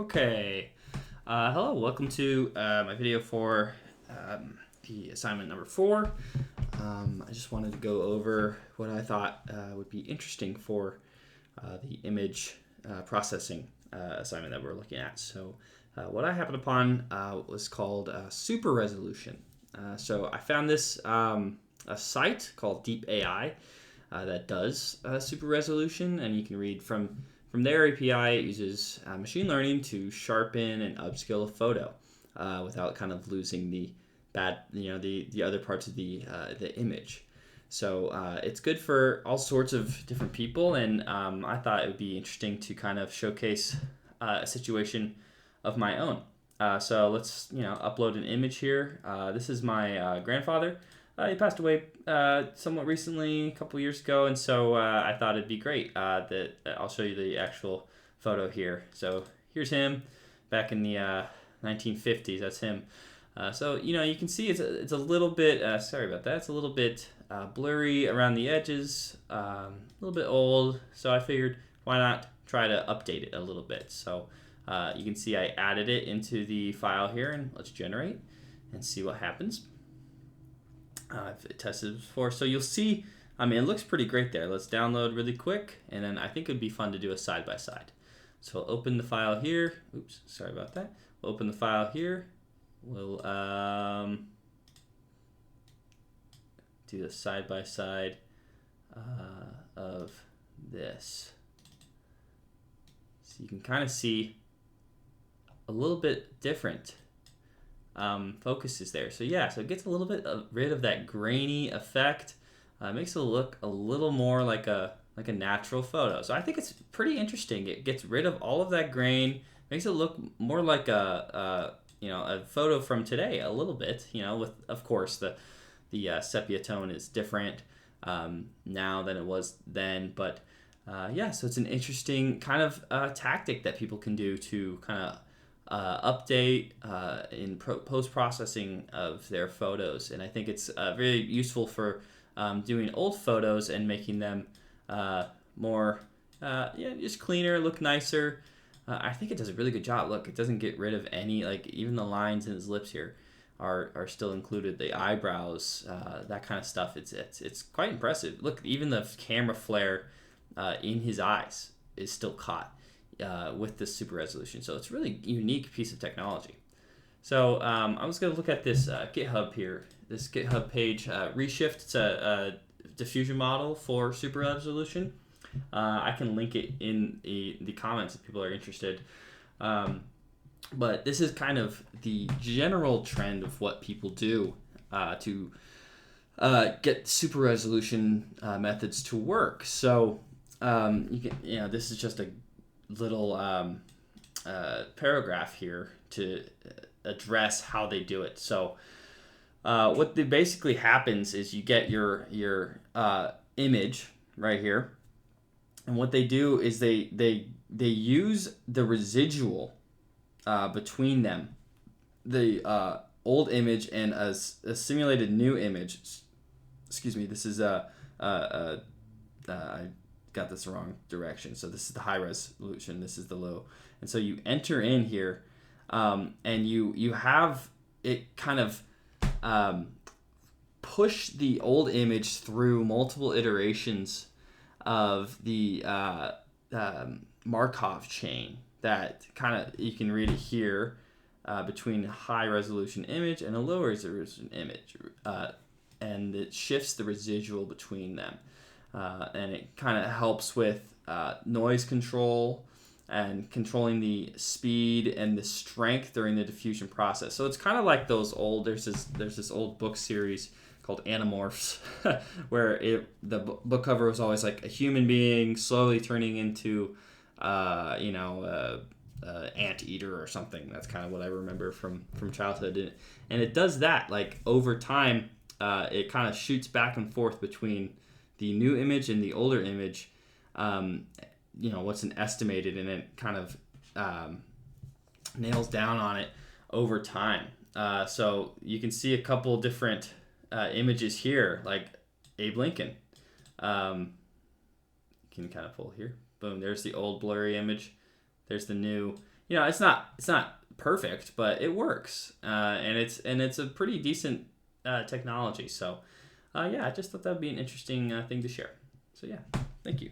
Okay. Hello, welcome to my video for the assignment number 4. I just wanted to go over what I thought would be interesting for the image processing assignment that we're looking at. So what I happened upon was called super resolution. So I found this a site called Deep AI that does super resolution, and you can read from their API. It uses machine learning to sharpen and upscale a photo without kind of losing the bad, the other parts of the image. So it's good for all sorts of different people, and I thought it would be interesting to kind of showcase a situation of my own. So let's upload an image here. This is my grandfather. He passed away somewhat recently, a couple years ago, and so I thought it'd be great that I'll show you the actual photo here. So here's him back in the 1950s. That's him. So you can see it's a little bit. Sorry about that. It's a little bit blurry around the edges, a little bit old. So I figured why not try to update it a little bit. So you can see I added it into the file here, and let's generate and see what happens. I've tested it before, so you'll see. I mean, it looks pretty great there. Let's download really quick, and then I think it'd be fun to do a side by side. So we'll open the file here. Oops, sorry about that. We'll open the file here. We'll do the side by side of this. So you can kind of see a little bit different focuses there. So yeah, so it gets a little bit rid of that grainy effect. Makes it look a little more like a natural photo. So I think it's pretty interesting. It gets rid of all of that grain, makes it look more like a photo from today a little bit. With of course the sepia tone is different now than it was then, but so it's an interesting kind of tactic that people can do to kind of update in post-processing of their photos. And I think it's very useful for doing old photos and making them more, just cleaner, look nicer. I think it does a really good job. Look, it doesn't get rid of any, even the lines in his lips here are still included. The eyebrows, that kind of stuff. It's quite impressive. Look, even the camera flare in his eyes is still caught with this super resolution. So it's a really unique piece of technology. So I was going to look at this GitHub here, this GitHub page, Reshift. It's a diffusion model for super resolution. I can link it in the comments if people are interested. But this is kind of the general trend of what people do to get super resolution methods to work. So this is just a little paragraph here to address how they do it. So what basically happens is you get your image right here, and what they do is they use the residual between them, the old image and a simulated new image. Excuse me, this is I got this the wrong direction. So this is the high resolution, this is the low. And so you enter in here, and you have it kind of push the old image through multiple iterations of the Markov chain that kind of, you can read it here, between a high resolution image and a low resolution image, and it shifts the residual between them. And it kind of helps with noise control and controlling the speed and the strength during the diffusion process. So it's kind of like those old, there's this old book series called Animorphs, where the book cover was always like a human being slowly turning into anteater or something. That's kind of what I remember from childhood. And it does that, like, over time. It kind of shoots back and forth between the new image and the older image, what's an estimated, and it kind of nails down on it over time. So you can see a couple different images here, like Abe Lincoln. You can kind of pull here. Boom, there's the old blurry image. There's the new. it's not perfect, but it works, and it's a pretty decent technology. So, yeah, I just thought that'd be an interesting thing to share. So yeah, thank you.